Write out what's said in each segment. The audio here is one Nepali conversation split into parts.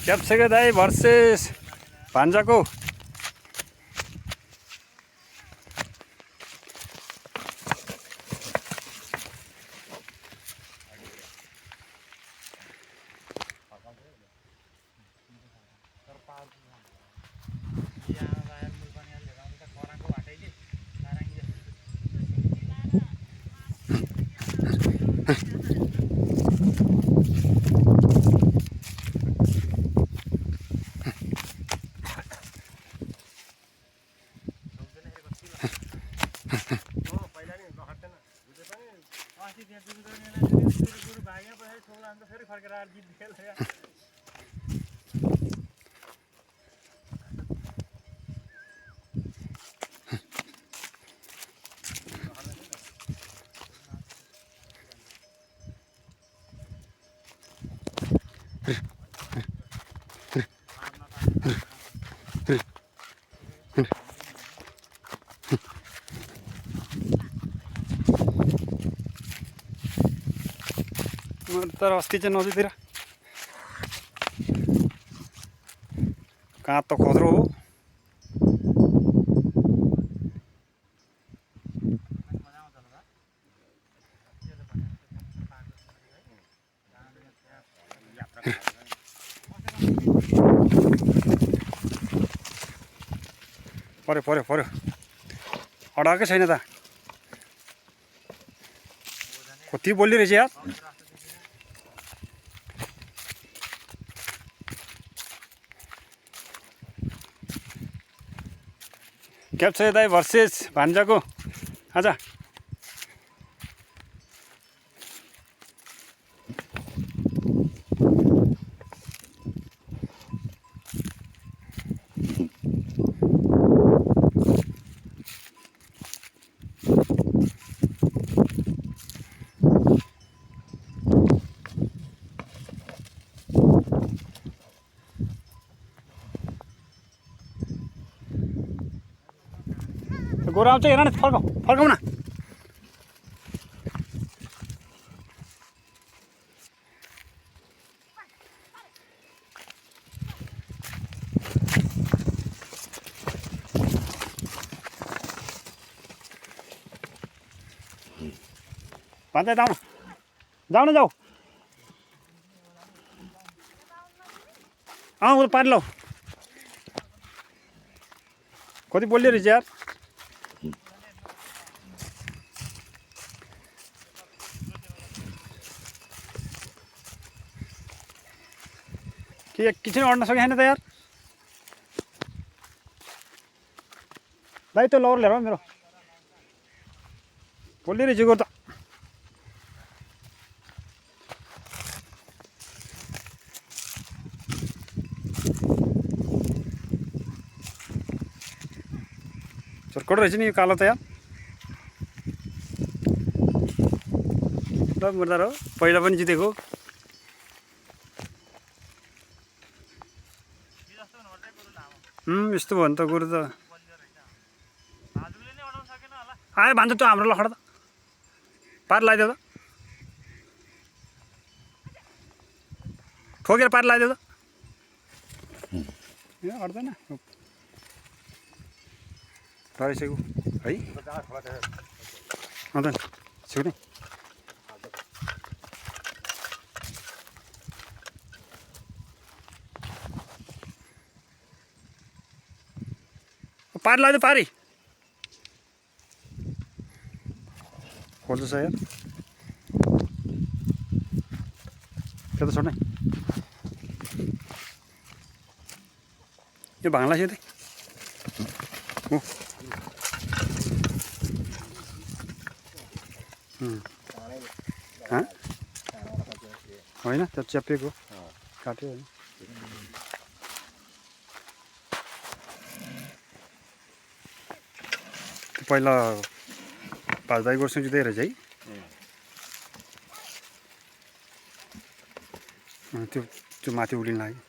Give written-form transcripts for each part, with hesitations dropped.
क्याप्सेको दाई भर्सेस भान्जाको। तर अस्ति चाहिँ नदीतिर कहाँ त खत्रो हो। पर्यो पर्यो पर्यो अडाएकै छैन त। कति बोल्यो रहेछ यार। क्याप्से दाई भर्सेस भान्जाको आज। गोरा आउँछ हेर न, फर्काउ फर्काउ न। भान्जा जाऊ न, जाऊ न जाऊ। अँ पारि लौ। कति बोल्यो रहेछ यार। के एकैछिन अड्न सकेन त यार। दाइ त्यो लौरो लिएर मेरो बोल्यो रहेछ गोरु त। चर्कट रहेछ नि यो कालो त यार। ल मुर्दार हो, पहिला पनि जितेको। यस्तो भयो भने त गोरु त आयो भान्जा त्यो हाम्रो लखडा त पार लगाइदेऊ त। ठोकेर पार लगाइदेऊ त। ए अट्दैन डराइसक्यो है। अँदैन छिउ नि। पार लगाइदियो पारी खोल्दैछ यार। त्यो त छोड्नै यो भाङला सिधै होइन त्यो च्यापिएको काट्यो होइन। पहिला भाइ गोरुसँग जित्दै रहेछ है। त्यो माथि उलिन लाग्यो।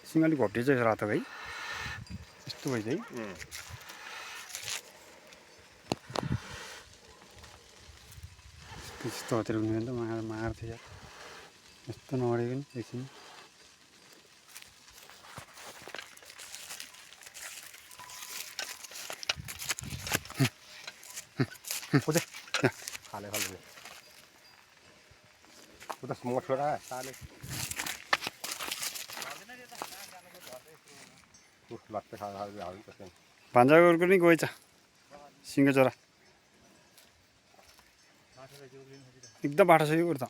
सिङ्गाली घोप्टे चाहिँ रातो है यस्तो भइदियो है। त्यस्तो होटेल हुने त मार्थ्यो यार यस्तो नअडेको नि एकछिन उता खाले खाले उता म छोरा साले लट्टे खा खा हाल्नु पर्छ भान्जाको नि गएछ सिङ्गो चरा एकदम बाटो छ यो कुरो त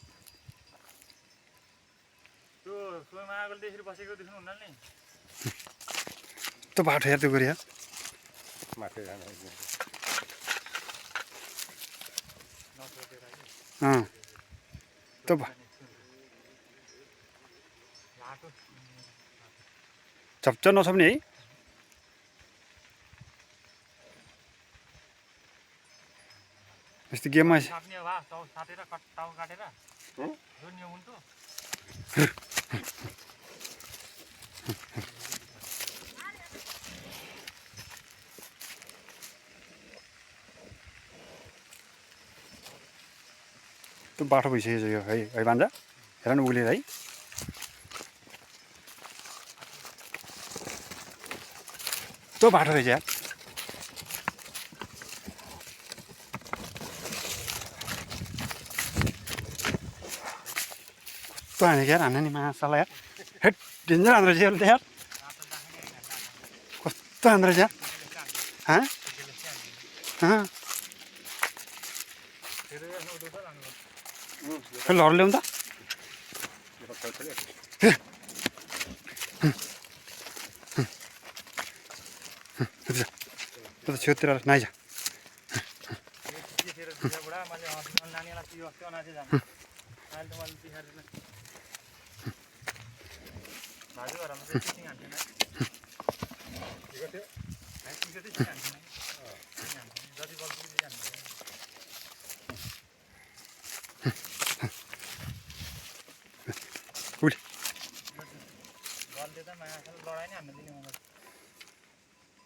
त्यो बाटो यार त्यो गरी यार माथि जानु त्यो चप्च नछप्ने है यस्तो गेममा त्यो बाटो भइसकेको छ यो है भान्जा हेर न उग्लेर है त्यो बाटो रहेछ यार कस्तो हानेको यार हान्ने नि मासाला यार हेट डेन्जर हान्दो रहेछ यार कस्तो हान्दो रहेछ यार लहर ल्याउँ त त्यो त छेउतिर नाइजा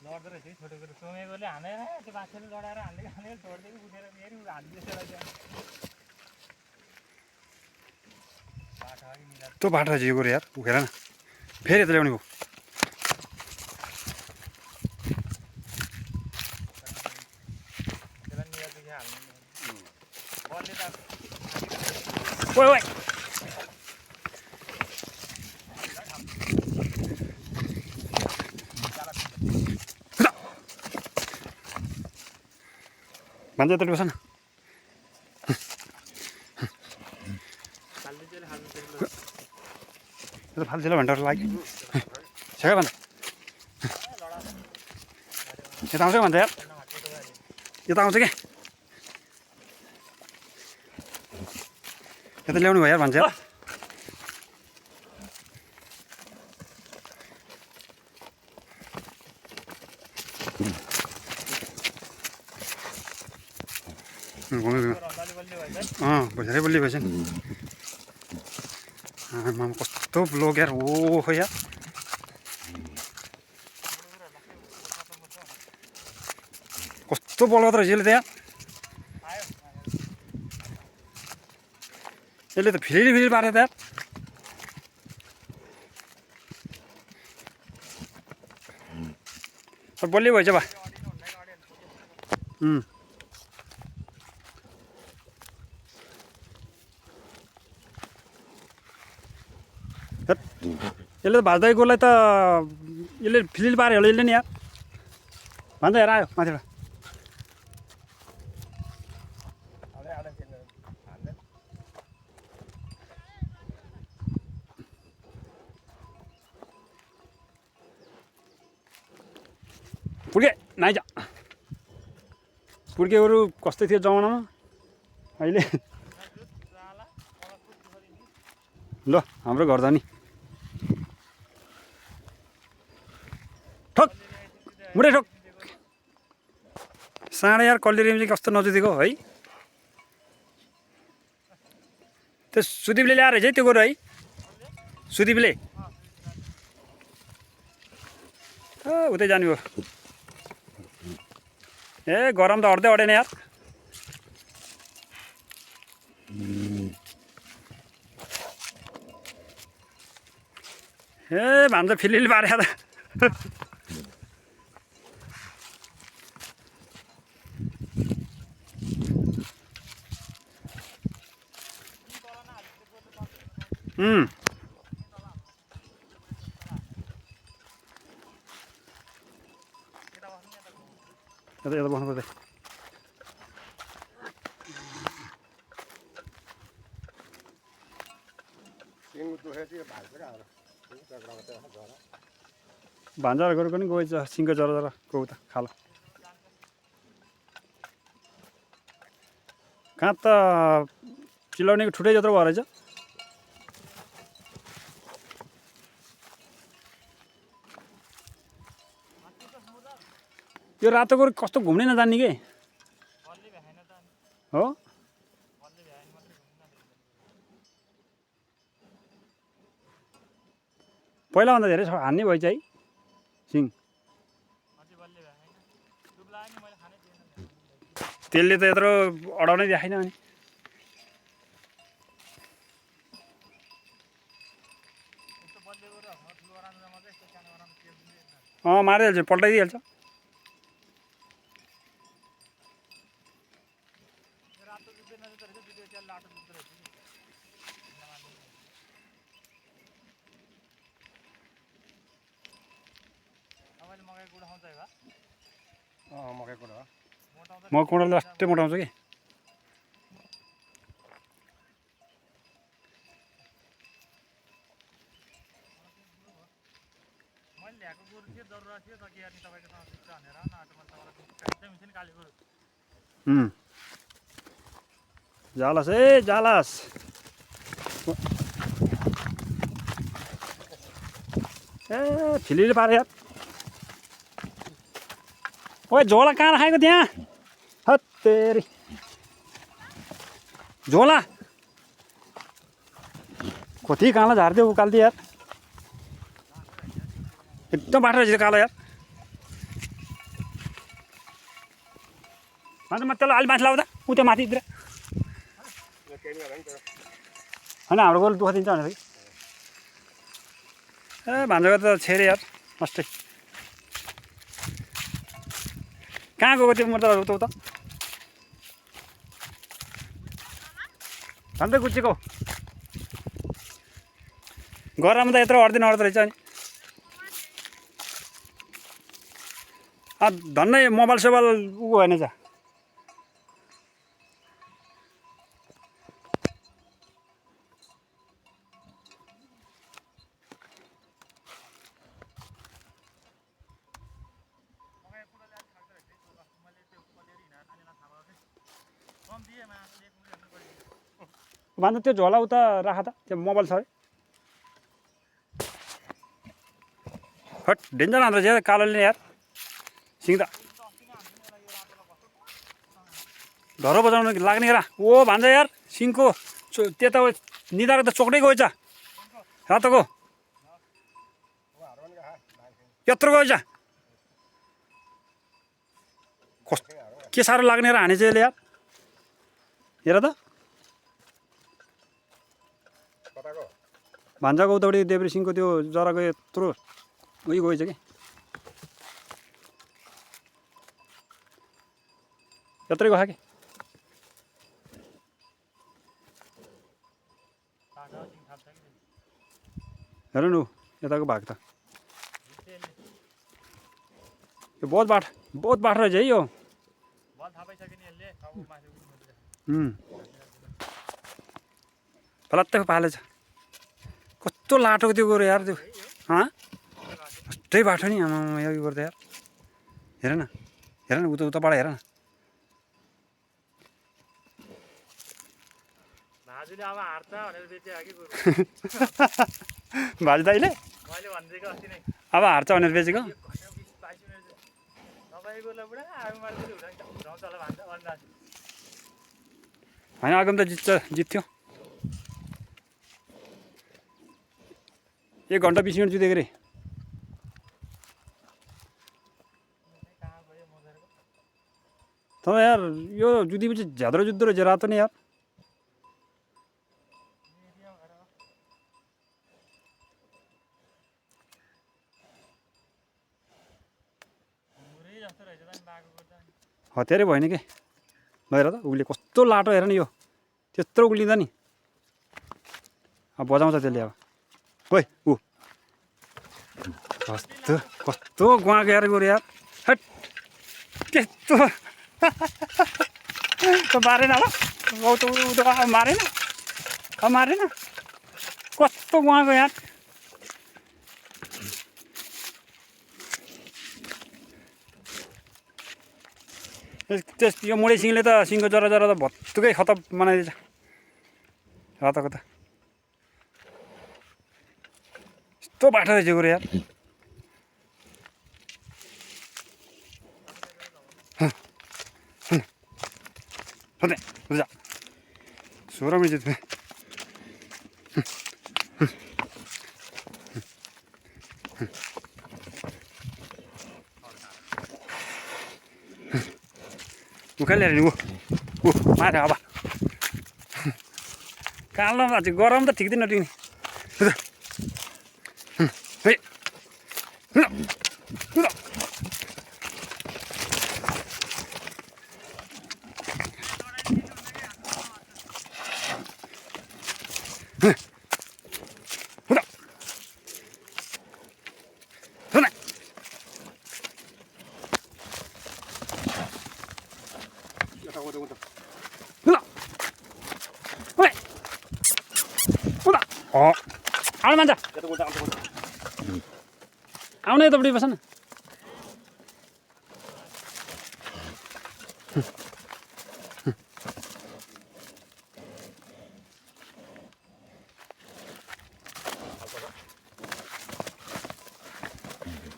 लड्दो रहेछ छोटो कुरो सोमेकोले हानेर त्यो बाछोले लडाएर हान्दै छोडिदिएको उठेर फेरि हालिदिएछ त्यो बाटो रहेछ यो कुरो यार उखेर न फेरि यता ल्याउने भयो ओइ ओइ भान्जा यता बस न यो त फाल्छिला भन्टाहरू लाग्यो छ क्या भन्दा यता आउँछ भन्दा यार यता आउँछ क्या यता ल्याउनु भयो यार भन्छ यार भइसक्यो बल्ली भएछ नि आमा कस्तो ब्लग यार हो यार कस्तो बल्गदो रहेछ यसले त यार यसले त फिरी पारे त यार बल्ली भएछ बा यसले त भाज्दैकोलाई त यसले फिलिल पाऱ्यो होला यसले नि यार भन्छ हेर आयो माथिबाट पुर्के नाइजा पुर्केहरू कस्तै थियो जमानामा अहिले ल हाम्रो घर जाने ठोक मुडे ठोक साँडे यार कल्लेरिम चाहिँ कस्तो नजुदिएको है त्यो सुदीपले ल्याएर है त्यो गोरु है सुदीपले उतै जाने हो ए गरम त अड्दै अडेन यार ए भान्जा फिलिल पारे त यता बस्नु पर्छ सिङ दुखेको चाहिँ भाइ चाहिँ कहाँ भान्जा गएको पनि गएछ सिङको जरा जरा गउ त खालो कहाँ त चिलाउनेको ठुटै जत्रो भयो रहेछ यो रातो गोरु कस्तो घुम्नै नजान्ने के हो पहिलाभन्दा धेरै हान्ने भएछ है सिङ त्यसले त यत्रो अडाउनै देखाइन अनि मारिहाल्छ पल्टाइदिइहाल्छ मकै कुरो म कुँडा लास्टै मोटाउँछु कि जालास ए जालास ए फिलिले पारे यार ओए झोला कहाँ राखेको त्यहाँ हत्तेरी झोला कति काँला झारिदियो उकाल्थ्यो यार एकदम बाटो रहेछ कालो यार अन्त म त्यसलाई अलि माथि लाउँदा उ त्यो माथितिर होइन हाम्रो गोरु दुःख दिन्छ भनेर ए भान्जाको त छेरे यार अस्ति कहाँ गएको त्यो म त उता झन्डै गुच्चेको गरममा त यत्रो अड्दिन अड्दो रहेछ अनि धन्नै मोबाइल सोबाइल उ भएन छ भन्दा त्यो झोला उता राख त त्यो मोबाइल छ है हट डेन्जर हान्दो रहेछ कालोले यार सिङ त धरो बजाउनु लाग्ने रा ओ भन्छ यार सिङको त्यता निधाएको त चोक्दै गएछ रातोको यत्रो गएछ के साह्रो लाग्ने र हानेछ यसले यार हेर त भान्जाको उतापट्टि देब्रे सिङको त्यो जराको यत्रो उयो गएछ कि यत्रै गयो कि हेर न यताको भाग त यो बहुत बाटो रहेछ है यो फलात्तै पालेछ कस्तो लाटोको त्यो गोरु यार त्यो कस्तै बाटो नि आमा यो गर्दा यार हेर न उताबाट हेर न भाजी दाइले अब हार्छ भनेर बेचेको होइन आगम त जित्थ्यो 1 घन्टा 20 मिनट जितेको रे तर यार यो जुधीपछि झ्याद्रो जुद्धो रहेछ रातो नि यार जस्तो रहेछ त नि बाघको कुर्ता नि। हतियारै भयो नि के हेर त उसले कस्तो लाटो हेर नि यो त्यत्रो उक्लिँदा नि अब बजाउँछ त्यसले अब ओइ ऊ कस्तो कस्तो गुवाको यार गऱ्यो यार हट त्यस्तो मारेन ल मारेन मारेन कस्तो गुवाको यार त्यस यो मुढे सिङले त सिङको जरा जरा त भत्तुकै खतम बनाइदिएछ कता कता यस्तो बाटो रहेछ गऱ्यो यार सोध्ने बुझा 16 मिनट जित्ने उखालेर नि ऊ माथि अब कालो अझै गरम त ठिक दिन नटिक्ने आउनु मान्छ आउनु यतापट्टि बस न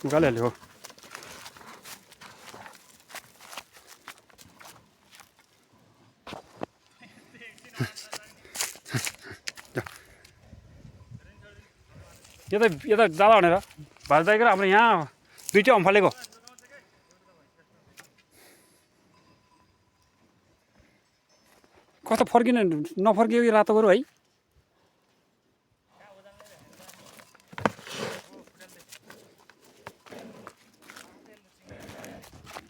उकालिहाल्यो हो यता जाँदा भनेर भाजदाइको हाम्रो यहाँ दुईवटा अम्फलेको कस्तो फर्किन नफर्कियो कि रातो गोरु है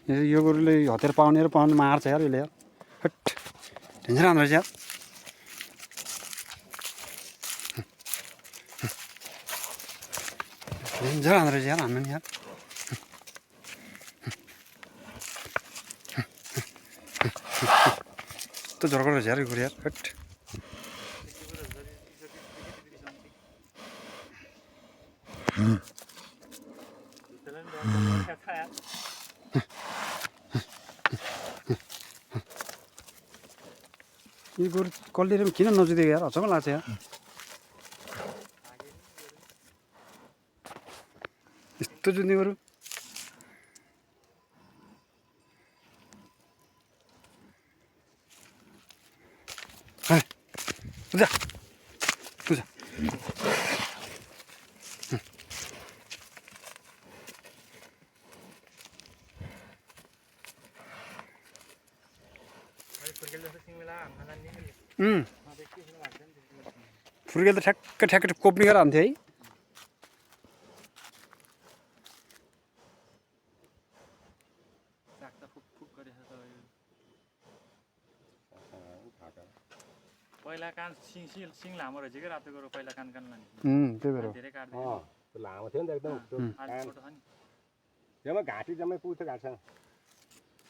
यो गोरुले हतियार पाउने र पाउनु मार्छ यार यसले यार हट ढेन्जर राम्रो रहेछ यार ढेन्जर राम्रो रहेछ यार हान्नु नि यार कस्तो झर्को रहेछ यार यो गोरु यार हट यो गोरु कल्लिएर किन नजुतेको यार हचम्म लाग्छ यार यस्तो जुत्ने गोरु बुझा बुझा फुर्केल त ठ्याक्क ठ्याक्क कोप्ने गरेर हान्थ्यो है पहिला कान सिङ लामो रहेछ कि रातो गोरु पहिला कान लाने त्यही भएर धेरै काट्दैन लामो थियो नि त एकदम अहिले छोटो छ नि जम्मै घाँटी जम्मै पुग्थ्यो घाँटसँग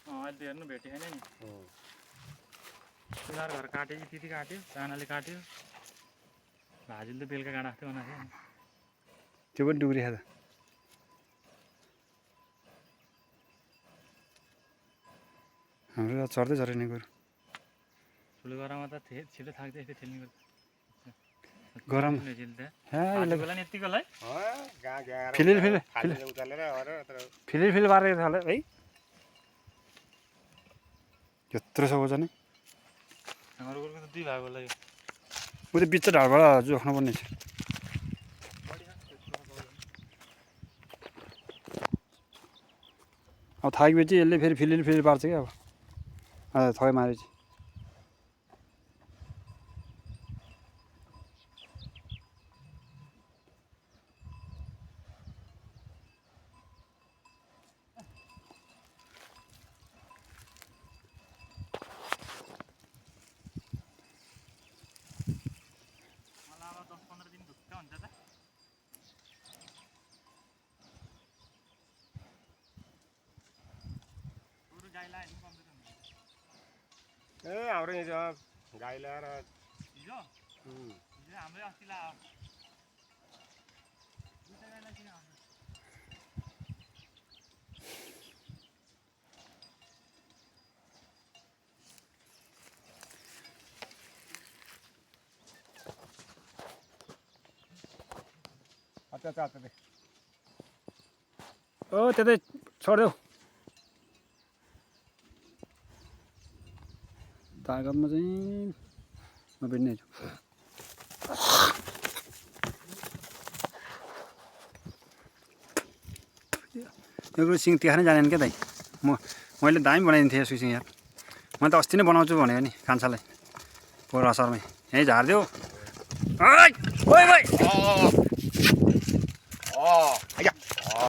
अहिले त हेर्नु भेटेको छैन नि सुधार घर काट्यो कि त्यति काट्यो चानाले काट्यो भाजुले त बेलुका काँडा थियो बनाएको थियो त्यो पनि डुग्री खाँदा हाम्रो चढ्दै झरेन गोरु ठुलो गरममा त छिटो थाक्छ यस्तो ठेल्ने गर्छ गरम बेला नि यतिकोलाई फिलिल पारेको छ होला है यत्रो छ ओजन हाम्रो गोरुको त 2 भाग होला यो ऊ त बिच ढाडबाट जोख्नु पर्ने छ अब थाकेपछि यसले फेरि फिलिल पार्छ क्या अब थकै मारेपछि ए हाम्रो हिजो गाई ल्याएर हिजो हाम्रै अस्ति ला अच्छा ओ त्यतै छोडिदेऊ तागतमा चाहिँ नभेट्ने यो सिङ तिहार नै जानेन क्या दाइ मैले दामी बनाइदिन्थेँ यसको सिङ यार म त अस्ति नै बनाउँछु भनेको नि कान्छालाई पोहोर असारमै यहीँ झारिदेऊ ओइ ओइ